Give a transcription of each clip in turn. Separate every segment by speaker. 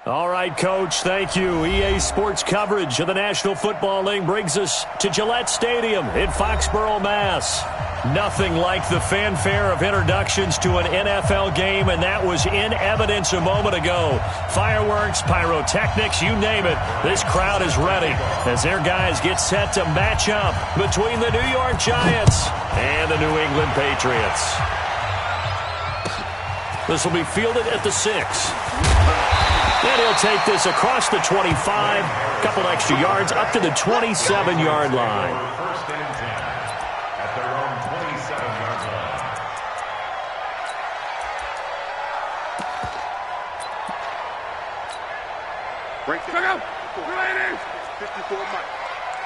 Speaker 1: All right, Coach, thank you. EA Sports coverage of the National Football League brings us to Gillette Stadium in Foxborough, Mass. Nothing like the fanfare of introductions to an NFL game, and that was in evidence a moment ago. Fireworks, pyrotechnics, you name it. This crowd is ready as their guys get set to match up between the New York Giants and the New England Patriots. This will be fielded at the 6. And he'll take this across the 25, a couple extra yards, up to the 27-yard line.
Speaker 2: First and 10 at their own 27-yard line.
Speaker 3: Break it. Check out. 54 Mike.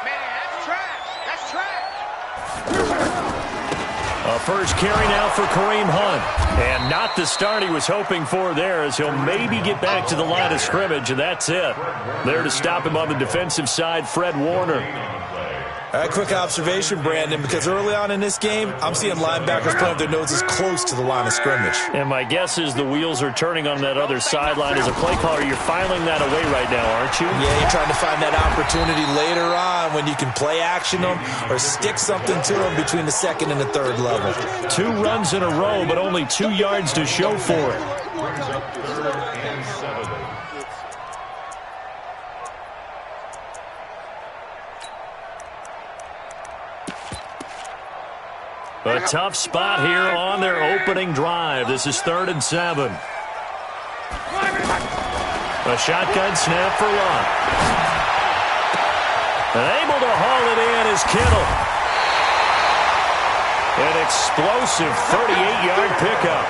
Speaker 4: Man, that's trash. That's trash.
Speaker 1: A first carry now for Kareem Hunt. And not the start he was hoping for there, as he'll maybe get back to the line of scrimmage, and that's it. There to stop him on the defensive side, Fred Warner.
Speaker 5: All right, quick observation, Brandon, because early on in this game, I'm seeing linebackers plant their noses close to the line of scrimmage.
Speaker 1: And my guess is the wheels are turning on that other sideline. As a play caller, you're filing that away right now, aren't you?
Speaker 5: Yeah, you're trying to find that opportunity later on when you can play action them or stick something to them between the second and the third level.
Speaker 1: 2 runs in a row, but only 2 yards to show for it. A tough spot here on their opening drive. This is 3rd and 7. A shotgun snap for Lott. And able to haul it in is Kittle. An explosive 38-yard pickup.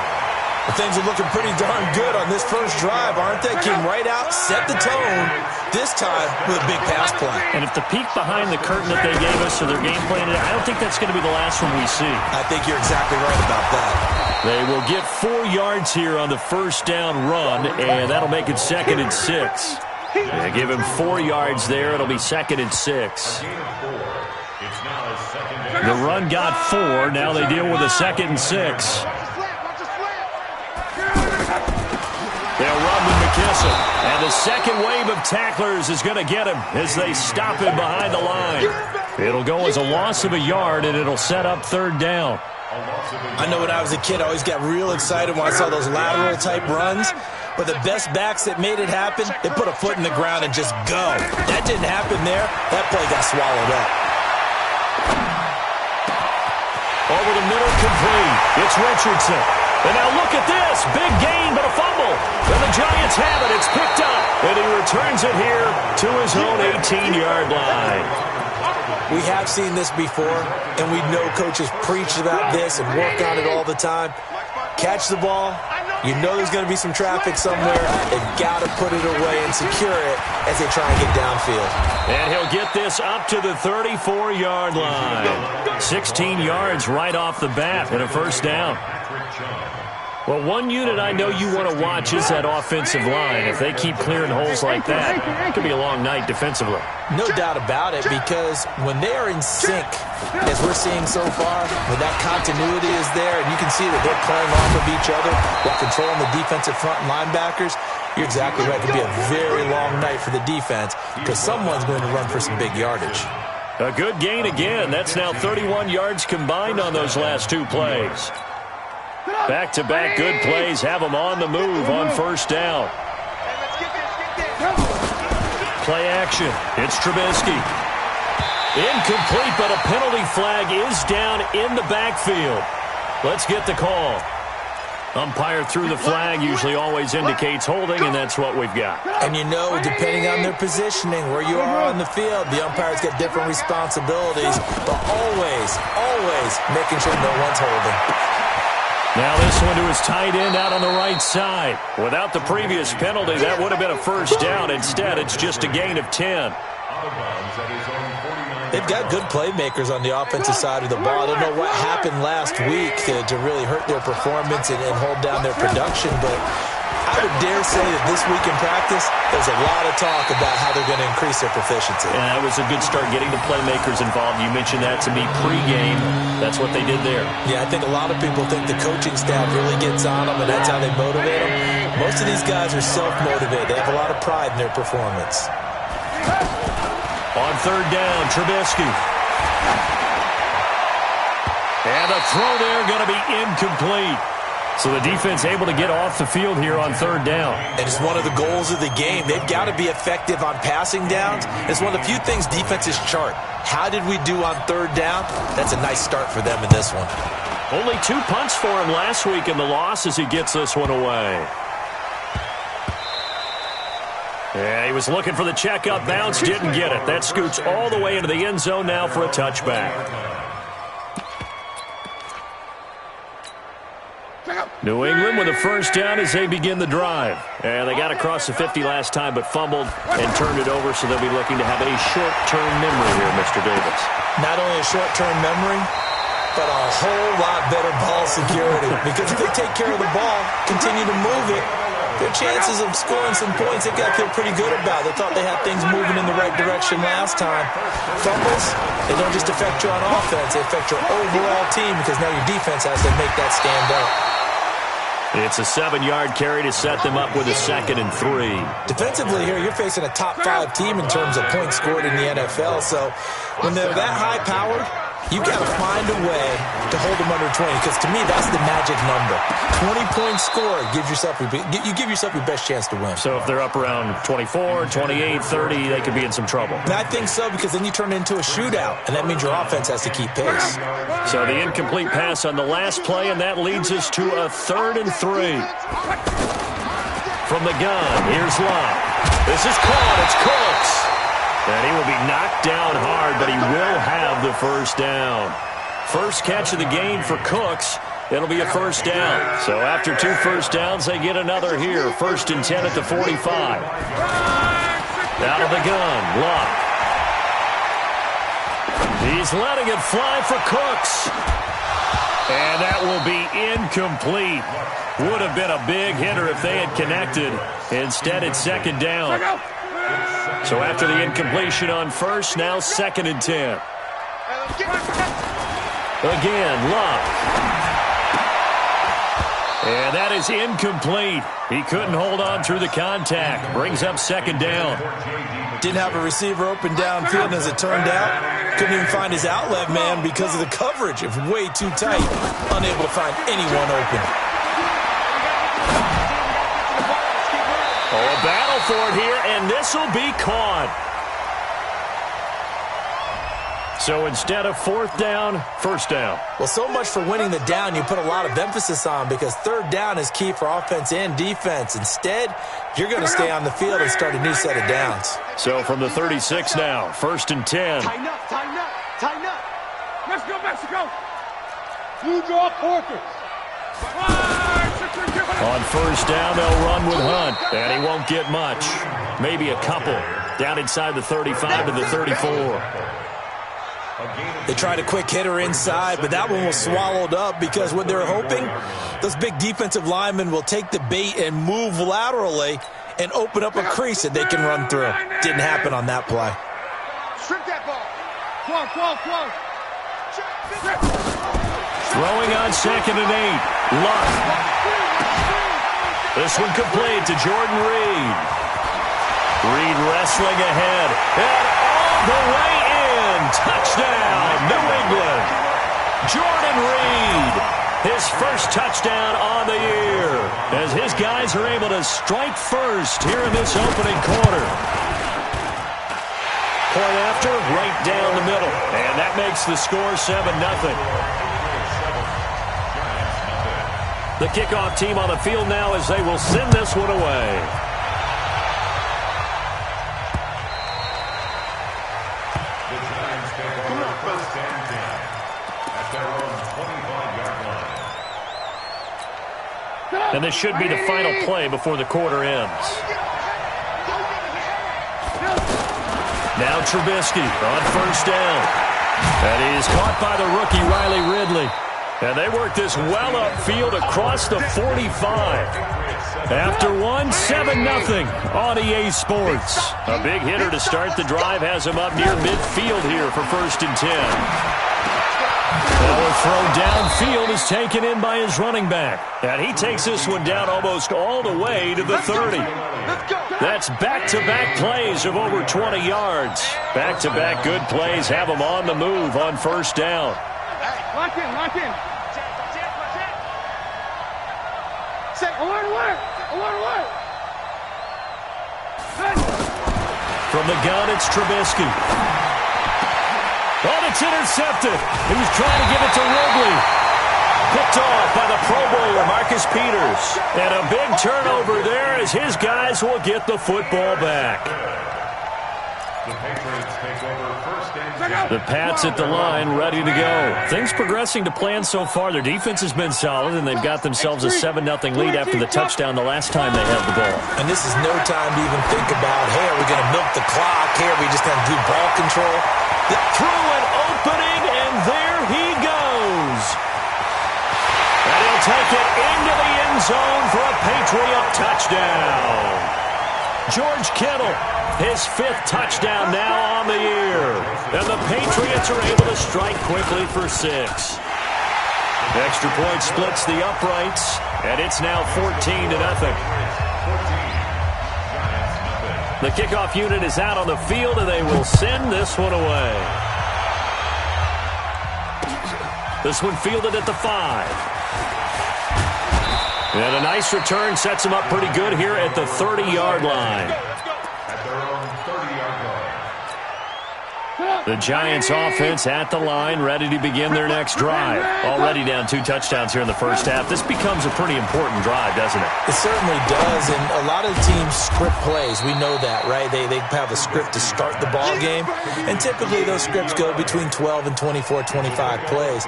Speaker 5: Things are looking pretty darn good on this first drive, aren't they? Came right out, set the tone, this time with a big pass play.
Speaker 1: And if the peek behind the curtain that they gave us or their game plan, I don't think that's going to be the last one we see.
Speaker 5: I think you're exactly right about that.
Speaker 1: They will get 4 yards here on the first down run, and that'll make it 2nd and 6. They give him 4 yards there. It'll be 2nd and 6. The run got 4. Now they deal with a 2nd and 6. They'll run with McKissick. And the second wave of tacklers is going to get him as they stop him behind the line. It'll go as a loss of a yard, and it'll set up 3rd down.
Speaker 5: I know when I was a kid, I always got real excited when I saw those lateral-type runs. But the best backs that made it happen, they put a foot in the ground and just go. That didn't happen there. That play got swallowed up.
Speaker 1: Over the middle, complete. It's Richardson. And now look at this. Big gain, but a fumble. And the Giants have it. It's picked up. And he returns it here to his own 18-yard line.
Speaker 5: We have seen this before, and we know coaches preach about this and work on it all the time. Catch the ball. You know there's going to be some traffic somewhere. They've got to put it away and secure it as they try and get downfield.
Speaker 1: And he'll get this up to the 34-yard line. 16 yards right off the bat and a first down. Well, one unit I know you want to watch is that offensive line. If they keep clearing holes like that, it could be a long night defensively.
Speaker 5: No doubt about it, because when they are in sync, as we're seeing so far, when that continuity is there, and you can see that they're playing off of each other while controlling the defensive front and linebackers, you're exactly right. It could be a very long night for the defense because someone's going to run for some big yardage.
Speaker 1: A good gain again. That's now 31 yards combined on those last 2 plays. Back-to-back good plays have them on the move on first down. Play action. It's Trubisky. Incomplete, but a penalty flag is down in the backfield. Let's get the call. Umpire threw the flag, usually always indicates holding, and that's what we've got.
Speaker 5: And you know, depending on their positioning, where you are on the field, the umpire's got different responsibilities, but always making sure no one's holding.
Speaker 1: Now this one to his tight end out on the right side. Without the previous penalty, that would have been a first down. Instead, it's just a gain of 10.
Speaker 5: They've got good playmakers on the offensive side of the ball. I don't know what happened last week to really hurt their performance and hold down their production, but I would dare say that this week in practice, there's a lot of talk about how they're going to increase their proficiency.
Speaker 1: And that was a good start, getting the playmakers involved. You mentioned that to me pregame. That's what they did there.
Speaker 5: Yeah, I think a lot of people think the coaching staff really gets on them, and that's how they motivate them. Most of these guys are self-motivated. They have a lot of pride in their performance.
Speaker 1: On third down, Trubisky. And a throw there going to be incomplete. So the defense able to get off the field here on third down.
Speaker 5: And it's one of the goals of the game. They've got to be effective on passing downs. It's one of the few things defenses chart. How did we do on third down? That's a nice start for them in this one.
Speaker 1: Only 2 punts for him last week in the loss as he gets this one away. Yeah, he was looking for the check-up bounce, didn't get it. That scoots all the way into the end zone now for a touchback. New England with a first down as they begin the drive. And they got across the 50 last time but fumbled and turned it over, so they'll be looking to have a short-term memory here, Mr. Davis.
Speaker 5: Not only a short-term memory, but a whole lot better ball security. Because if they take care of the ball, continue to move it, their chances of scoring some points, they've got to feel pretty good about. They thought they had things moving in the right direction last time. Fumbles, they don't just affect you on offense, they affect your overall team because now your defense has to make that stand up.
Speaker 1: It's a 7-yard carry to set them up with a 2nd and 3.
Speaker 5: Defensively here, you're facing a top 5 team in terms of points scored in the NFL. So when they're that high-powered, you got to find a way to hold them under 20, because to me, that's the magic number. 20-point score gives yourself you give yourself your best chance to win.
Speaker 1: So if they're up around 24, 28, 30, they could be in some trouble.
Speaker 5: And I think so, because then you turn it into a shootout, and that means your offense has to keep pace.
Speaker 1: So the incomplete pass on the last play, and that leads us to a 3rd and 3. From the gun, here's Love. This is caught. It's Cooks. And he will be knocked down hard, but he will have the first down. First catch of the game for Cooks. It'll be a first down. So after 2 first downs, they get another here. 1st and 10 at the 45. Out of the gun, Luck. He's letting it fly for Cooks. And that will be incomplete. Would have been a big hitter if they had connected. Instead, it's 2nd down. So after the incompletion on first, now 2nd and 10. Again, Luck. And that is incomplete. He couldn't hold on through the contact. Brings up 2nd down.
Speaker 5: Didn't have a receiver open downfield, and as it turned out, couldn't even find his outlet man because of the coverage. It was way too tight. Unable to find anyone open.
Speaker 1: Oh, a battle for it here, and this will be caught. So instead of 4th down, 1st down.
Speaker 5: Well, so much for winning the down you put a lot of emphasis on, because 3rd down is key for offense and defense. Instead, you're going to stay on the field and start a new set of downs.
Speaker 1: So from the 36 now, 1st and 10.
Speaker 3: Tighten up, tighten up, tighten up. Let's go, Mexico. You draw quarters.
Speaker 1: On 1st down, they'll run with Hunt, and he won't get much. Maybe a couple. Down inside the 35 to the 34.
Speaker 5: They tried a quick hitter inside, but that one was swallowed up because what they're hoping, those big defensive linemen will take the bait and move laterally and open up a crease that they can run through. Didn't happen on that play.
Speaker 3: Strip that ball. Close.
Speaker 1: Throwing on 2nd and 8. Luck. This one complete to Jordan Reed. Reed wrestling ahead. And all the way in. Touchdown, New England. Jordan Reed. His first touchdown on the year, as his guys are able to strike first here in this opening quarter. Point after, right down the middle. And that makes the score 7-0. The kickoff team on the field now as they will send this one away.
Speaker 2: The Giants take over 1st and 10 at their own 25-yard line.
Speaker 1: And this should be the final play before the quarter ends. Now Trubisky on 1st down. And he's caught by the rookie Riley Ridley. And they work this well upfield across the 45. After one, 7-0 on EA Sports. A big hitter to start the drive has him up near midfield here for 1st and 10. Now a throw downfield is taken in by his running back. And he takes this one down almost all the way to the 30. That's back-to-back plays of over 20 yards. Back-to-back good plays have him on the move on first down.
Speaker 3: Lock in, lock in. Say, alert, alert, alert, alert.
Speaker 1: From the gun, it's Trubisky. Oh, it's intercepted. He was trying to give it to Wrigley. Picked off by the Pro Bowler, Marcus Peters. And a big turnover there as his guys will get the football back.
Speaker 2: The Patriots take over first and 10.
Speaker 1: The Pats at the line, ready to go. Things progressing to plan so far. Their defense has been solid, and they've got themselves a 7-0 lead after the touchdown the last time they had the ball.
Speaker 5: And this is no time to even think about, hey, are we going to milk the clock? Hey, are we just going to do ball control?
Speaker 1: Through an opening, and there he goes. And he'll take it into the end zone for a Patriot touchdown. George Kittle, his 5th touchdown now on the year. And the Patriots are able to strike quickly for 6. Extra point splits the uprights, and it's now 14-0. The kickoff unit is out on the field, and they will send this one away. This one fielded at the 5. And a nice return sets him up pretty good here at the 30-yard line.
Speaker 2: At their own 30-yard line.
Speaker 1: The Giants offense at the line, ready to begin their next drive. Already down 2 touchdowns here in the first half. This becomes a pretty important drive, doesn't it?
Speaker 5: It certainly does, and a lot of teams script plays. We know that, right? They have a script to start the ball game, and typically those scripts go between 12 and 24, 25 plays.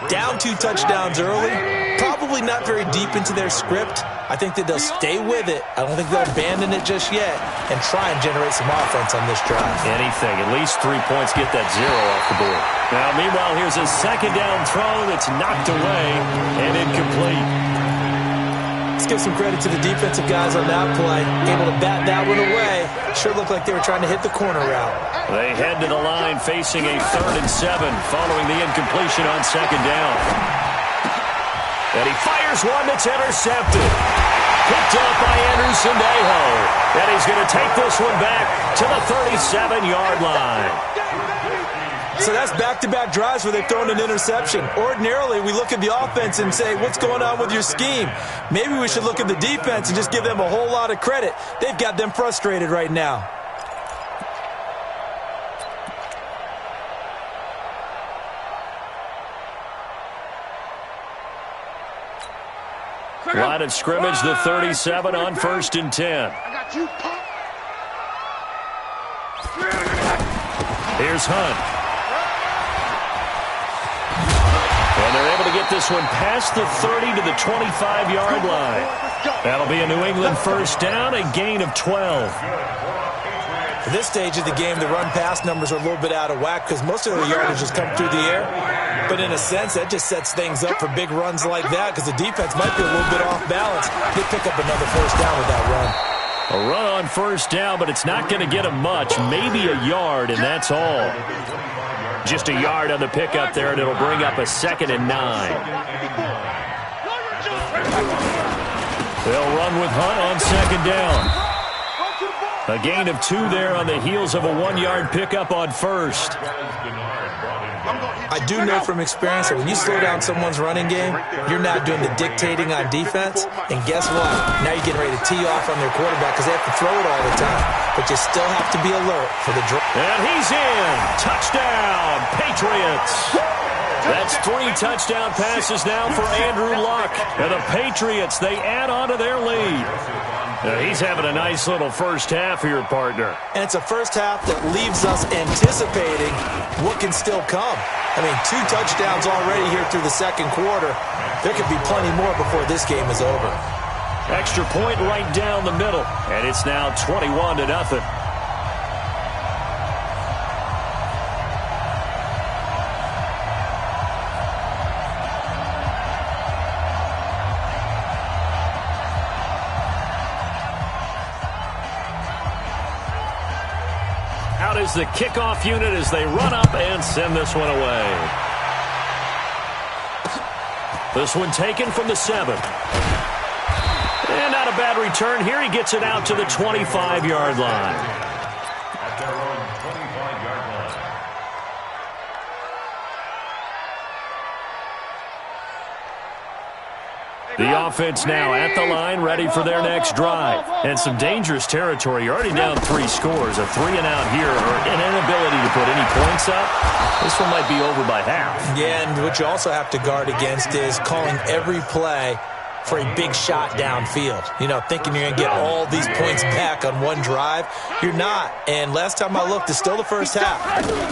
Speaker 5: Down 2 touchdowns early, probably not very deep into their script. I think that they'll stay with it. I don't think they'll abandon it just yet and try and generate some offense on this drive.
Speaker 1: Anything. At least 3 points, get that 0 off the board. Now, meanwhile, here's a second down throw that's knocked away and incomplete.
Speaker 5: Let's give some credit to the defensive guys on that play. Able to bat that one away. Sure looked like they were trying to hit the corner route.
Speaker 1: They head to the line facing a 3rd and 7 following the incompletion on second down. And he fires one that's intercepted. Picked up by Anderson Dejo. And he's going to take this one back to the 37-yard line.
Speaker 5: So that's back-to-back drives where they've thrown an interception. Ordinarily, we look at the offense and say, what's going on with your scheme? Maybe we should look at the defense and just give them a whole lot of credit. They've got them frustrated right now.
Speaker 1: Line of scrimmage, the 37 on 1st and 10. Here's Hunt. And they're able to get this one past the 30 to the 25-yard line. That'll be a New England first down, a gain of 12.
Speaker 5: At this stage of the game, the run-pass numbers are a little bit out of whack because most of the yardage has come through the air. But in a sense, that just sets things up for big runs like that because the defense might be a little bit off balance. They pick up another first down with that run.
Speaker 1: A run on first down, but it's not going to get him much. Maybe a yard, and that's all. Just a yard on the pickup there, and it'll bring up a 2nd and 9. They'll run with Hunt on second down. A gain of 2 there on the heels of a 1-yard pickup on first.
Speaker 5: I do know from experience that when you slow down someone's running game, you're not doing the dictating on defense. And guess what? Now you're getting ready to tee off on their quarterback because they have to throw it all the time. But you still have to be alert for the draw.
Speaker 1: And he's in. Touchdown, Patriots. That's 3 touchdown passes now for Andrew Luck. And the Patriots, they add on to their lead. Now he's having a nice little first half here, partner.
Speaker 5: And it's a first half that leaves us anticipating what can still come. I mean, 2 touchdowns already here through the second quarter. There could be plenty more before this game is over.
Speaker 1: Extra point right down the middle. And it's now 21-0. Out is the kickoff unit as they run up and send this one away. This one taken from the 7. And not a bad return here. He gets it out to the 25-yard line.
Speaker 2: At their own 25-yard line.
Speaker 1: The offense now at the line, ready for their next drive. And some dangerous territory. You're already down 3 scores. A 3-and-out here, or an inability to put any points up. This one might be over by half.
Speaker 5: Yeah, and what you also have to guard against is calling every play for a big shot downfield. You know, thinking you're going to get all these points back on one drive. You're not. And last time I looked, it's still the first half.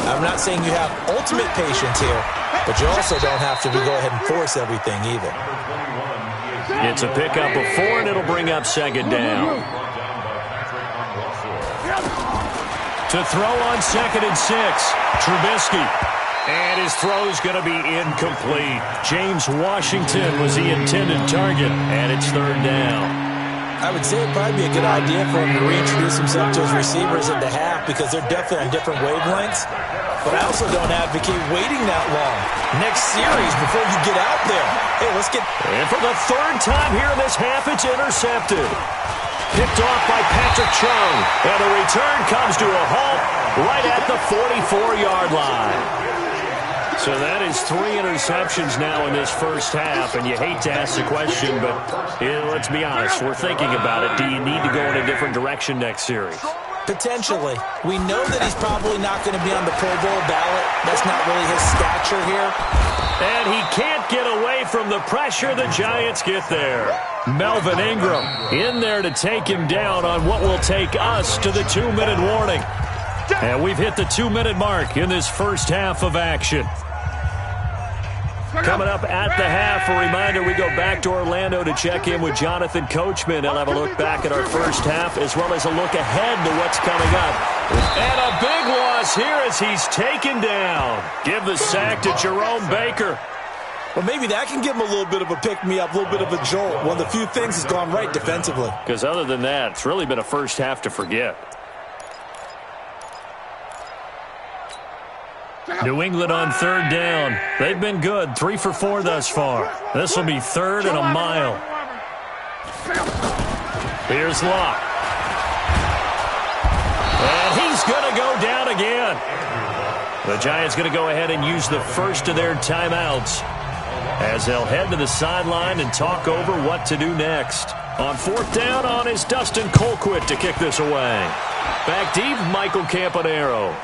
Speaker 5: I'm not saying you have ultimate patience here, but you also don't have to go ahead and force everything either.
Speaker 1: It's a pickup of 4, and it'll bring up second down. To throw on 2nd and 6, Trubisky. And his throw's going to be incomplete. James Washington was the intended target, and it's 3rd down.
Speaker 5: I would say it'd probably be a good idea for him to reintroduce himself to his receivers at the half because they're definitely on different wavelengths. But I also don't advocate waiting that long. Next series before you get out there. Hey, let's get...
Speaker 1: And for the 3rd time here in this half, it's intercepted. Picked off by Patrick Chung. And the return comes to a halt right at the 44-yard line. So that is 3 interceptions now in this first half, and you hate to ask the question, but let's be honest, we're thinking about it. Do you need to go in a different direction next series?
Speaker 5: Potentially. We know that he's probably not going to be on the Pro Bowl ballot. That's not really his stature here.
Speaker 1: And he can't get away from the pressure. The Giants get there. Melvin Ingram in there to take him down on what will take us to the 2-minute warning. And we've hit the 2-minute mark in this first half of action. Coming up at the half, a reminder, we go back to Orlando to check in with Jonathan Coachman. He'll have a look back at our first half as well as a look ahead to what's coming up. And a big loss here as he's taken down. Give the sack to Jerome Baker.
Speaker 5: Well, maybe that can give him a little bit of a pick-me-up, a little bit of a jolt. One of the few things that's gone right defensively.
Speaker 1: Because other than that, it's really been a first half to forget. New England on 3rd down. They've been good. 3 for 4 thus far. This will be 3rd and a mile. Here's Locke. And he's going to go down again. The Giants going to go ahead and use the first of their timeouts as they'll head to the sideline and talk over what to do next. On 4th down on is Dustin Colquitt to kick this away. Back deep, Michael Campanaro.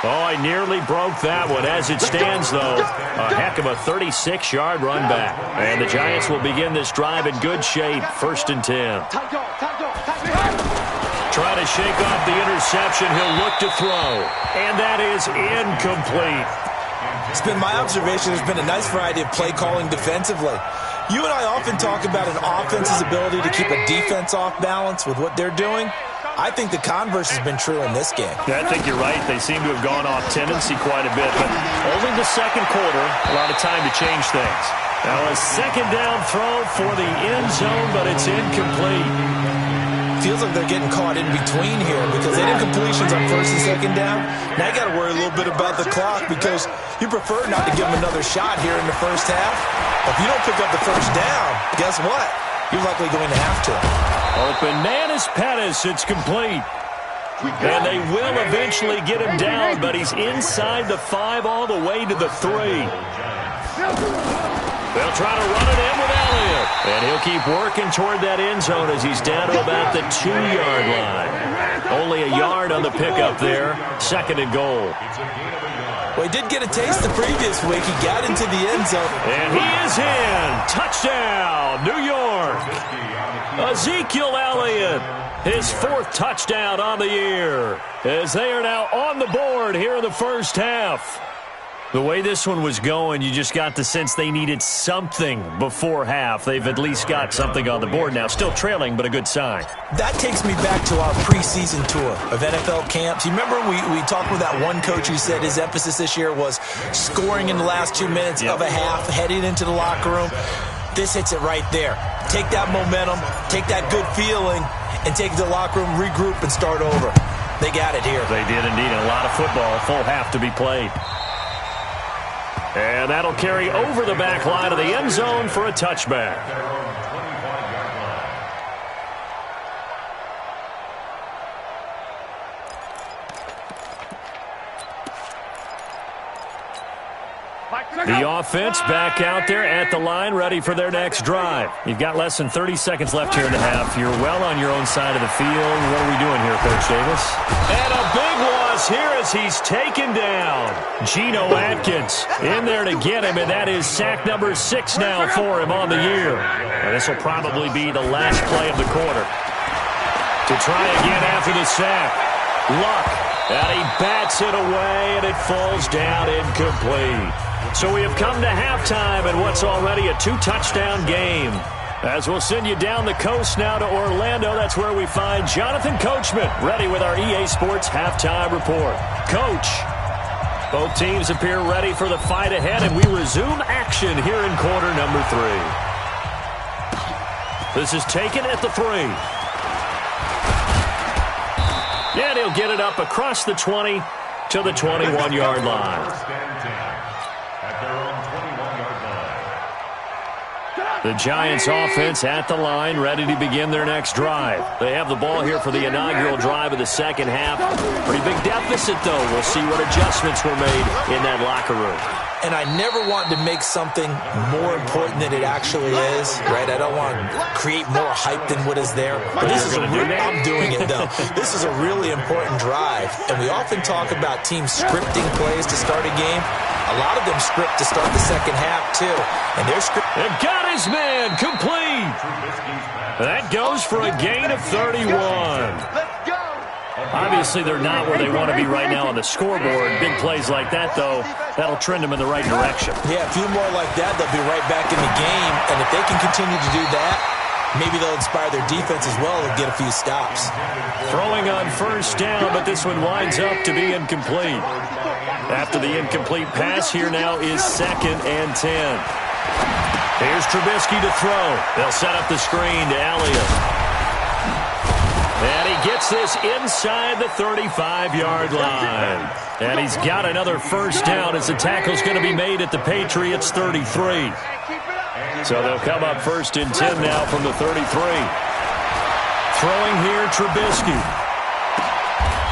Speaker 1: Oh, I nearly broke that one. As it stands, though, a heck of a 36-yard run back. And the Giants will begin this drive in good shape. 1st and 10. Trying to shake off the interception. He'll look to throw. And that is incomplete.
Speaker 5: It's been my observation there's been a nice variety of play calling defensively. You and I often talk about an offense's ability to keep a defense off balance with what they're doing. I think the converse has been true in this game.
Speaker 1: Yeah, I think you're right. They seem to have gone off tendency quite a bit, but only the second quarter, a lot of time to change things. Now a 2nd down throw for the end zone, but it's incomplete.
Speaker 5: Feels like they're getting caught in between here because they did completions on 1st and 2nd down. Now you got to worry a little bit about the clock because you prefer not to give them another shot here in the first half. If you don't pick up the 1st down, guess what? You're likely going to have to.
Speaker 1: Open man is Pettis. It's complete. And they will eventually get him down, but he's inside the 5 all the way to the 3. They'll try to run it in with Elliott. And he'll keep working toward that end zone as he's down to about the 2-yard line. Only a yard on the pickup there. 2nd and goal.
Speaker 5: Well, he did get a taste the previous week. He got into the end zone.
Speaker 1: And he is in. Touchdown, New York. Ezekiel Elliott, his 4th touchdown on the year, as they are now on the board here in the first half. The way this one was going, you just got the sense they needed something before half. They've at least got something on the board now. Still trailing, but a good sign.
Speaker 5: That takes me back to our preseason tour of NFL camps. You remember we talked with that one coach who said his emphasis this year was scoring in the last 2 minutes of a half, heading into the locker room. This hits it right there. Take that momentum, take that good feeling, and take it to the locker room, regroup, and start over. They got it here.
Speaker 1: They did indeed. A lot of football. A full half to be played. And that'll carry over the back line of the end zone for a touchback. The offense back out there at the line, ready for their next drive. You've got less than 30 seconds left here in the half. You're well on your own side of the field. What are we doing here, Coach Davis? And a big loss here as he's taken down. Geno Atkins in there to get him, and that is sack number 6 now for him on the year. And this will probably be the last play of the quarter. To try again after the sack. Luck, and he bats it away, and it falls down incomplete. So we have come to halftime in what's already a 2-touchdown game. As we'll send you down the coast now to Orlando, that's where we find Jonathan Coachman, ready with our EA Sports Halftime Report. Coach, both teams appear ready for the fight ahead, and we resume action here in quarter number 3. This is taken at the 3. And he'll get it up across the 20 to the 21-yard line. The Giants offense at the line, ready to begin their next drive. They have the ball here for the inaugural drive of the second half. Pretty big deficit, though. We'll see what adjustments were made in that locker room.
Speaker 5: And I never want to make something more important than it actually is, right? I don't want to create more hype than what is there. But this is I'm doing it, though. This is a really important drive. And we often talk about teams scripting plays to start a game. A lot of them script to start the second half, too. And they're scripting.
Speaker 1: They've got his man complete. That goes for a gain of 31. Obviously, they're not where they want to be right now on the scoreboard. Big plays like that, though, that'll trend them in the right direction.
Speaker 5: Yeah, a few more like that, they'll be right back in the game. And if they can continue to do that, maybe they'll inspire their defense as well and get a few stops.
Speaker 1: Throwing on first down, but this one winds up to be incomplete. After the incomplete pass, here now is 2nd and 10. Here's Trubisky to throw. They'll set up the screen to Elliott. And he gets this inside the 35-yard line. And he's got another first down as the tackle's going to be made at the Patriots' 33. So they'll come up 1st and 10 now from the 33. Throwing here, Trubisky.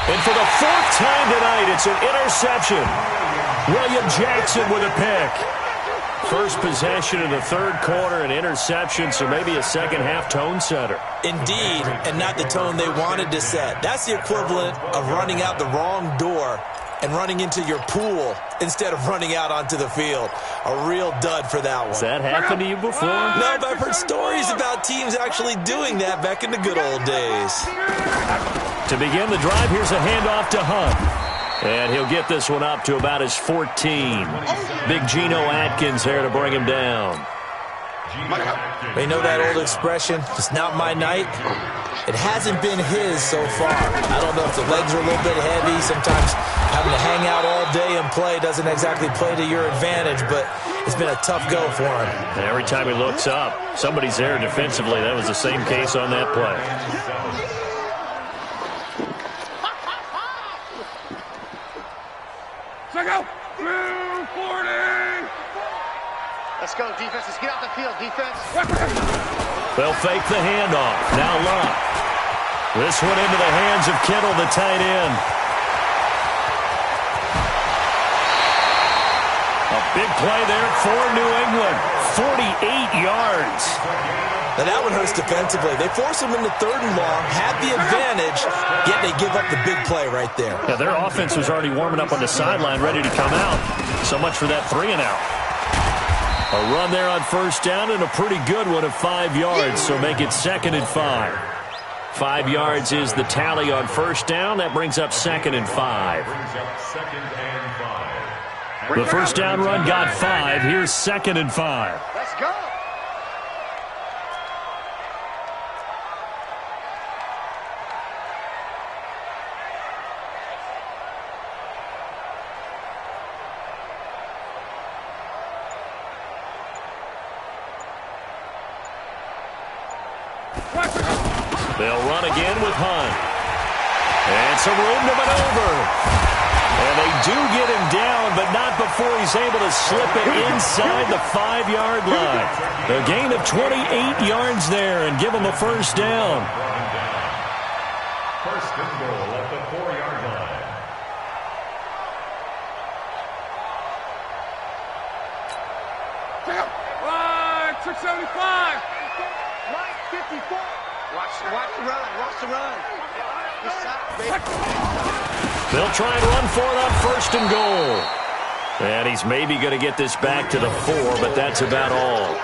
Speaker 1: And for the 4th time tonight, it's an interception. William Jackson with a pick. First possession in the 3rd quarter, an interception, so maybe a second-half tone setter.
Speaker 5: Indeed, and not the tone they wanted to set. That's the equivalent of running out the wrong door and running into your pool instead of running out onto the field. A real dud for that one.
Speaker 1: Has that happened to you before?
Speaker 5: No, but I've heard stories about teams actually doing that back in the good old days.
Speaker 1: To begin the drive, here's a handoff to Hunt. And he'll get this one up to about his 14. Big Geno Atkins here to bring him down.
Speaker 5: They know that old expression, it's not my night. It hasn't been his so far. I don't know if the legs are a little bit heavy. Sometimes having to hang out all day and play doesn't exactly play to your advantage, but it's been a tough go for him.
Speaker 1: And every time he looks up, somebody's there defensively. That was the same case on that play.
Speaker 4: Let's go, defense. Let's get out the field, defense.
Speaker 1: They'll fake the handoff. Now Luck. This one into the hands of Kittle, the tight end. A big play there for New England. 48 yards.
Speaker 5: Now that one hurts defensively. They force them into 3rd and long, have the advantage, yet they give up the big play right there.
Speaker 1: Yeah, their offense was already warming up on the sideline, ready to come out. So much for that 3-and-out. A run there on first down and a pretty good one of 5 yards, so make it 2nd and 5. 5 yards is the tally on first down. That brings up 2nd and 5. The first down run got 5. Here's 2nd and 5.
Speaker 4: Let's go.
Speaker 1: They'll run again with Hunt. And some room to maneuver. And they do get him down, but not before he's able to slip it inside the 5-yard line. A gain of 28 yards there and give him a first down.
Speaker 2: First and goal at the 4-yard line.
Speaker 3: Right, 675.
Speaker 4: Right, 54. Watch the run. Watch the run. This side, baby.
Speaker 1: They'll try and run for it on first and goal. And he's maybe going to get this back to the 4, but that's about all.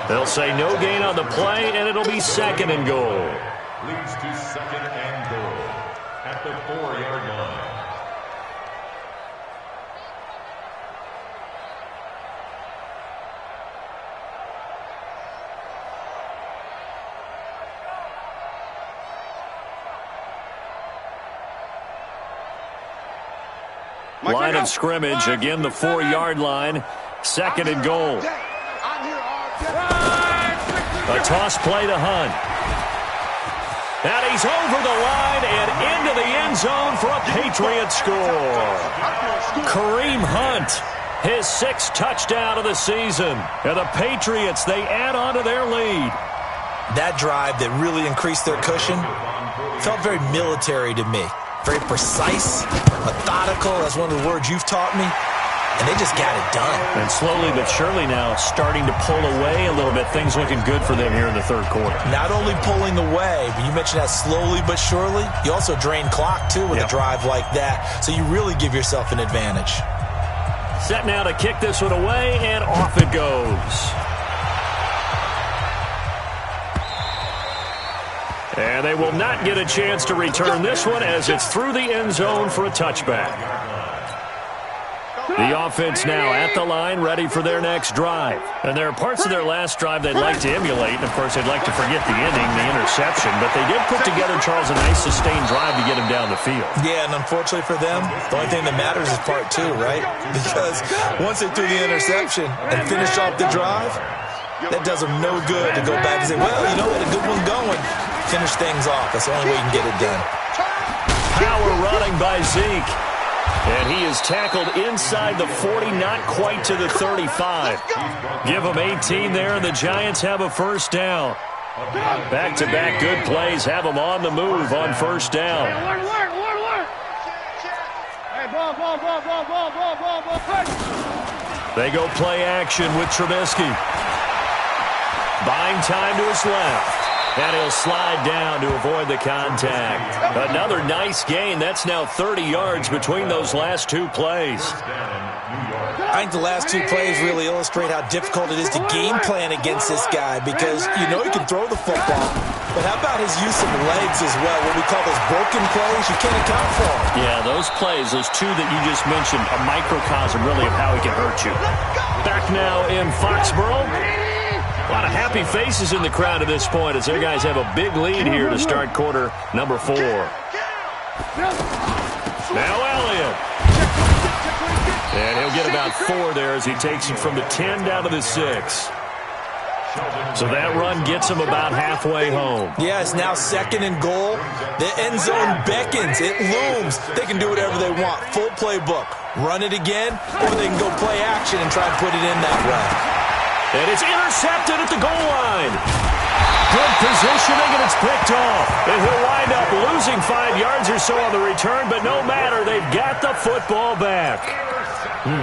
Speaker 1: They'll say no gain on the play, and it'll be second and goal.
Speaker 2: Leads to second and goal at the 4-yard line.
Speaker 1: Line of scrimmage, again the 4-yard line, second and goal. A toss play to Hunt. And he's over the line and into the end zone for a Patriot score. Kareem Hunt, his 6th touchdown of the season. And the Patriots, they add on to their lead.
Speaker 5: That drive that really increased their cushion felt very military to me. Very precise, methodical, that's one of the words you've taught me, and they just got it done.
Speaker 1: And slowly but surely now starting to pull away a little bit. Things looking good for them here in the third quarter.
Speaker 5: Not only pulling away, but you mentioned that slowly but surely, you also drain clock, too, with a drive like that, so you really give yourself an advantage.
Speaker 1: Set now to kick this one away, and off it goes. And they will not get a chance to return this one as it's through the end zone for a touchback. The offense now at the line, ready for their next drive. And there are parts of their last drive they'd like to emulate. And, of course, they'd like to forget the ending, the interception. But they did put together, Charles, a nice sustained drive to get him down the field.
Speaker 5: Yeah, and unfortunately for them, the only thing that matters is part 2, right? Because once they threw the interception and finished off the drive, that does them no good to go back and say, well, you know what, a good one going. Finish things off. That's the only way you can get it done.
Speaker 1: Power running by Zeke. And he is tackled inside the 40, not quite to the 35. Give him 18 there, and the Giants have a first down. Back-to-back good plays have them on the move on first down. They go play action with Trubisky. Buying time to his left. And he'll slide down to avoid the contact. Another nice gain. That's now 30 yards between those last 2 plays.
Speaker 5: I think the last 2 plays really illustrate how difficult it is to game plan against this guy because you know he can throw the football. But how about his use of legs as well? What we call those broken plays, you can't account for them.
Speaker 1: Yeah, those plays, those 2 that you just mentioned, a microcosm really of how he can hurt you. Back now in Foxborough. A lot of happy faces in the crowd at this point as their guys have a big lead here to start quarter number 4. Now Elliott. And he'll get about 4 there as he takes him from the 10 down to the 6. So that run gets him about halfway home.
Speaker 5: Yeah, it's now second and goal. The end zone beckons. It looms. They can do whatever they want. Full playbook. Run it again, or they can go play action and try and put it in that way.
Speaker 1: And it's intercepted at the goal line. Good positioning, and it's picked off. And he'll wind up losing 5 yards or so on the return, but no matter, they've got the football back.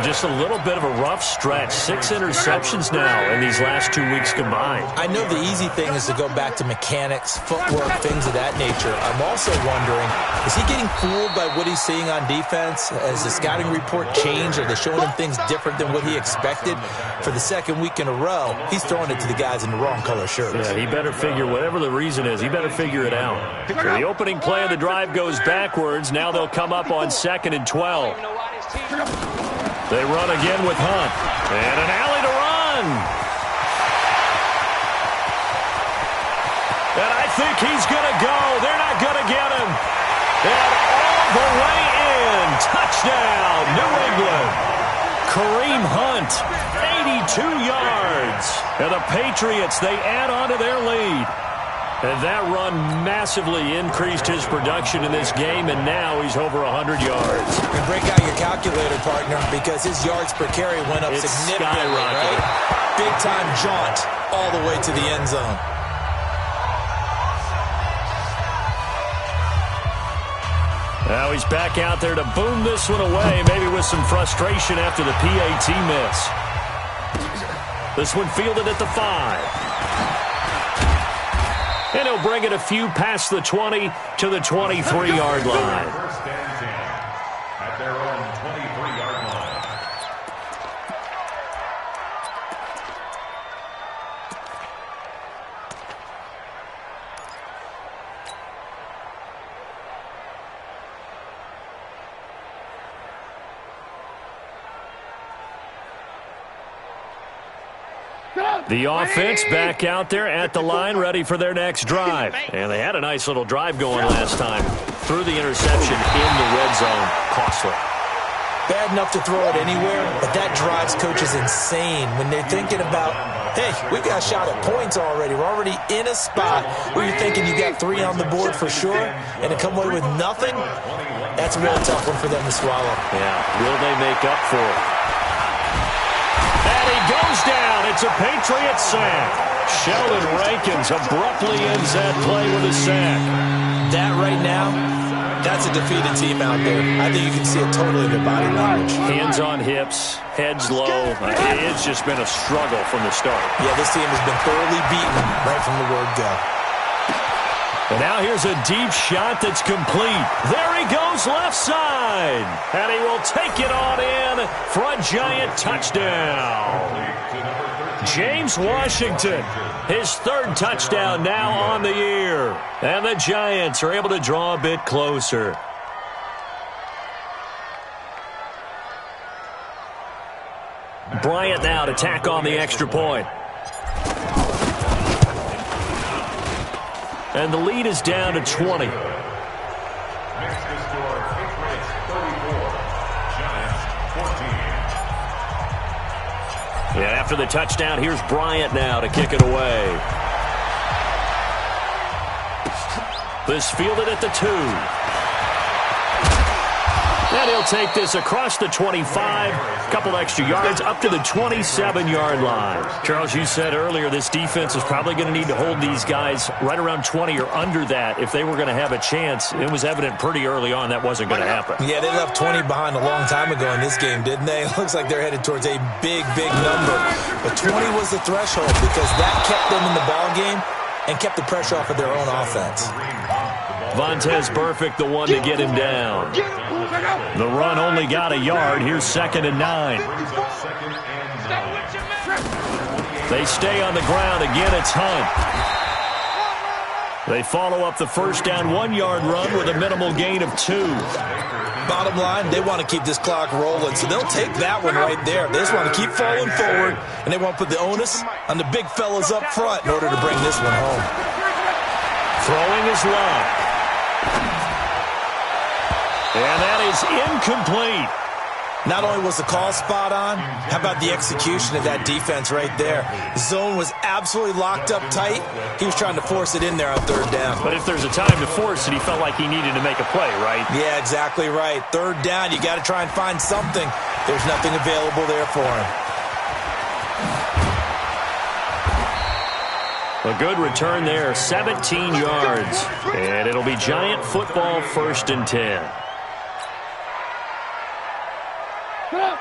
Speaker 1: Just a little bit of a rough stretch. 6 interceptions now in these last 2 weeks combined.
Speaker 5: I know the easy thing is to go back to mechanics, footwork, things of that nature. I'm also wondering, is he getting fooled by what he's seeing on defense? Has the scouting report changed? Are they showing him things different than what he expected? For the second week in a row, he's throwing it to the guys in the wrong color shirts.
Speaker 1: Yeah, he better figure, whatever the reason is, he better figure it out. So the opening play of the drive goes backwards. Now they'll come up on 2nd and 12. They run again with Hunt. And an alley to run. And I think he's going to go. They're not going to get him. And all the way in. Touchdown, New England. Kareem Hunt, 82 yards. And the Patriots, they add on to their lead. And that run massively increased his production in this game, and now he's over 100 yards.
Speaker 5: And break out your calculator, partner, because his yards per carry went up significantly, right? Big-time jaunt all the way to the end zone.
Speaker 1: Now he's back out there to boom this one away, maybe with some frustration after the PAT miss. This one fielded at the 5. And he'll bring it a few past the 20 to the 23-yard line.
Speaker 2: First and 10 at their own 23-yard line.
Speaker 1: The offense back out there at the line, ready for their next drive. And they had a nice little drive going last time. Threw the interception in the red zone. Costly.
Speaker 5: Bad enough to throw it anywhere, but that drives coaches insane when they're thinking about, hey, we've got a shot at points already. We're already in a spot where you're thinking you got 3 on the board for sure, and to come away with nothing, that's a real tough one for them to swallow.
Speaker 1: Yeah, will they make up for it? And he goes down. It's a Patriot sack. Sheldon Rankins abruptly ends that play with a sack.
Speaker 5: That right now, that's a defeated team out there. I think you can see it totally in their body language.
Speaker 1: Hands on hips, heads low. It's just been a struggle from the start.
Speaker 5: Yeah, this team has been thoroughly beaten right from the word go.
Speaker 1: And now here's a deep shot that's complete. There he goes left side. And he will take it on in for a Giant touchdown. James Washington, his 3rd touchdown now on the year. And the Giants are able to draw a bit closer. Bryant now to tack on the extra point. And the lead is down to 20.
Speaker 2: Makes the score Patriots 34, Giants 14.
Speaker 1: Yeah, after the touchdown, here's Bryant now to kick it away. This fielded at the 2. And he'll take this across the 25, a couple extra yards, up to the 27-yard line. Charles, you said earlier this defense is probably going to need to hold these guys right around 20 or under that if they were going to have a chance. It was evident pretty early on that wasn't going to happen.
Speaker 5: Yeah, they left 20 behind a long time ago in this game, didn't they? It looks like they're headed towards a big, big number. But 20 was the threshold because that kept them in the ball game and kept the pressure off of their own offense.
Speaker 1: Vontez Burfict, the one to get him down. The run only got a yard. Here's 2nd and 9. They stay on the ground. Again, it's Hunt. They follow up the first down 1-yard run with a minimal gain of 2.
Speaker 5: Bottom line, they want to keep this clock rolling, so they'll take that one right there. They just want to keep falling forward, and they want to put the onus on the big fellas up front in order to bring this one home.
Speaker 1: Throwing is Love. And that is incomplete.
Speaker 5: Not only was the call spot on, how about the execution of that defense right there? Zone was absolutely locked up tight. He was trying to force it in there on 3rd down.
Speaker 1: But if there's a time to force it, he felt like he needed to make a play, right?
Speaker 5: Yeah, exactly right. 3rd down, you got to try and find something. There's nothing available there for him.
Speaker 1: A good return there, 17 yards. And it'll be Giant football 1st and 10.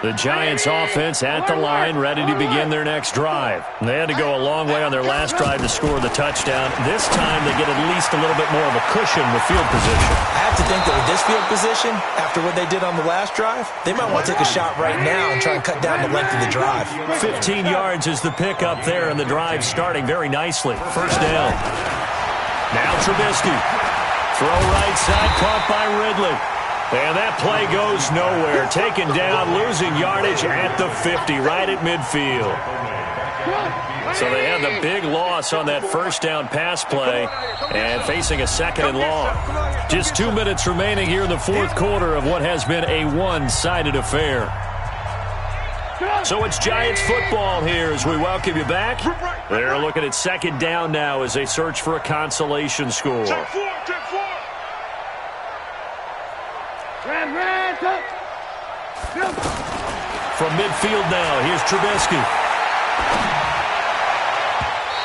Speaker 1: The Giants offense at the line, ready to begin their next drive. They had to go a long way on their last drive to score the touchdown. This time they get at least a little bit more of a cushion with field position.
Speaker 5: I have to think that with this field position, after what they did on the last drive, they might want to take a shot right now and try and cut down the length of the drive.
Speaker 1: 15 yards is the pickup there, and the drive starting very nicely. 1st down. Now Trubisky. Throw right side, caught by Ridley. And that play goes nowhere. Taken down, losing yardage at the 50, right at midfield. So they had the big loss on that 1st down pass play and facing a 2nd and long. Just 2 minutes remaining here in the 4th quarter of what has been a one-sided affair. So it's Giants football here as we welcome you back. They're looking at second down now as they search for a consolation score.
Speaker 3: Take four.
Speaker 1: From midfield now, here's Trubisky.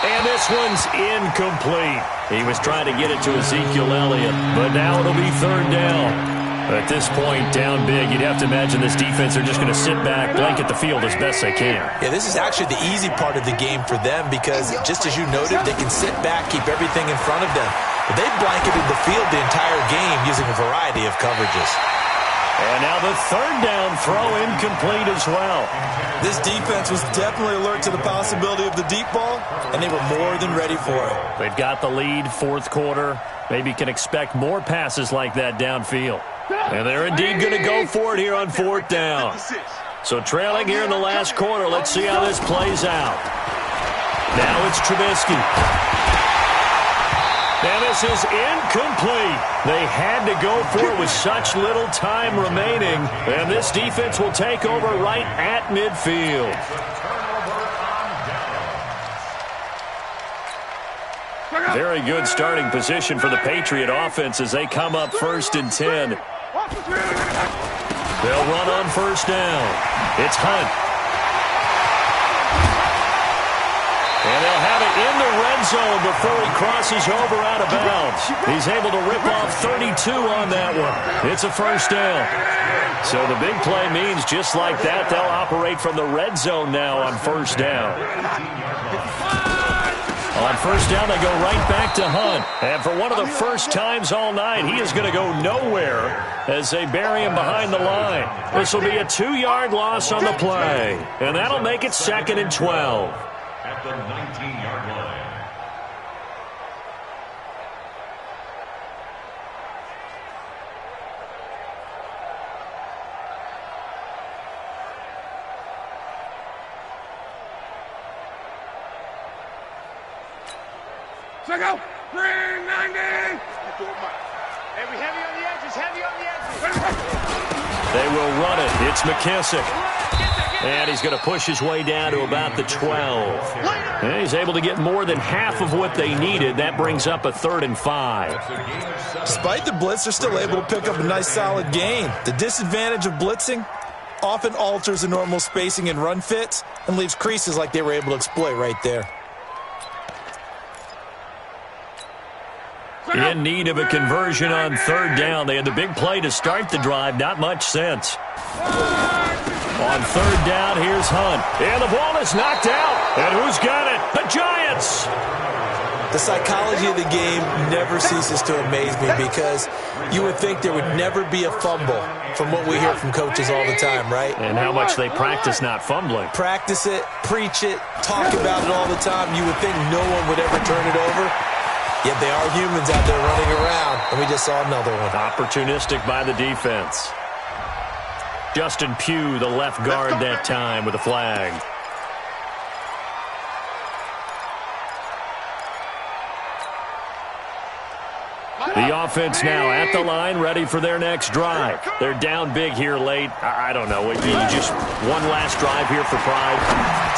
Speaker 1: And this one's incomplete. He was trying to get it to Ezekiel Elliott, but now it'll be third down. At this point, down big, you'd have to imagine this defense are just going to sit back, blanket the field as best they can.
Speaker 5: Yeah, this is actually the easy part of the game for them because, just as you noted, they can sit back, keep everything in front of them. But they've blanketed the field the entire game using a variety of coverages.
Speaker 1: And now the third down throw incomplete as well.
Speaker 5: This defense was definitely alert to the possibility of the deep ball, and they were more than ready for it.
Speaker 1: They've got the lead, fourth quarter. Maybe can expect more passes like that downfield. And they're indeed going to go for it here on fourth down. So trailing here in the last quarter. Let's see how this plays out. Now it's Trubisky. And this is incomplete. They had to go for it with such little time remaining. And this defense will take over right at midfield. Very good starting position for the Patriot offense as they come up first and 10. They'll run on first down. It's Hunt. And they'll have it in the red zone before he crosses over out of bounds. He's able to rip off 32 on that one. It's a first down. So the big play means just like that, they'll operate from the red zone now on first down. On first down, they go right back to Hunt. And for one of the first times all night, he is going to go nowhere as they bury him behind the line. This will be a 2-yard loss on the play. And that'll make it 2nd and 12.
Speaker 2: At the 19-yard line.
Speaker 3: Go! 390! Heavy on the edges,
Speaker 1: They will run it. It's McKissick. And he's going to push his way down to about the 12. And he's able to get more than half of what they needed. That brings up a 3rd and 5.
Speaker 5: Despite the blitz, they're still able to pick up a nice solid gain. The disadvantage of blitzing often alters the normal spacing and run fits and leaves creases like they were able to exploit right there.
Speaker 1: In need of a conversion on third down. They had the big play to start the drive. Not much sense. On third down, here's Hunt. And the ball is knocked out. And who's got it? The Giants!
Speaker 5: The psychology of the game never ceases to amaze me because you would think there would never be a fumble from what we hear from coaches all the time, right?
Speaker 1: And how much they practice not fumbling.
Speaker 5: Practice it, preach it, talk about it all the time. You would think no one would ever turn it over. Yet they are humans out there running around, and we just saw another one.
Speaker 1: Opportunistic by the defense. Justin Pugh, the left guard that time with a flag. The offense now at the line, ready for their next drive. They're down big here late. I don't know. Just one last drive here for pride.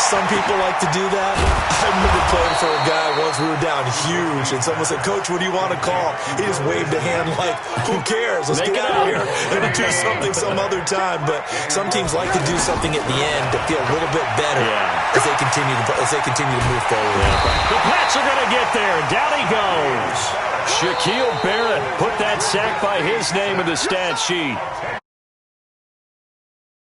Speaker 5: Some people like to do that. I remember playing for a guy once. We were down huge, and someone said, "Coach, what do you want to call?" He just waved a hand like, "Who cares? Let's get out of here and do something some other time." But some teams like to do something at the end to feel a little bit better as they continue to move forward.
Speaker 1: The Pats are going to get there. Down he goes. Shaquille Barrett put that sack by his name in the stat sheet.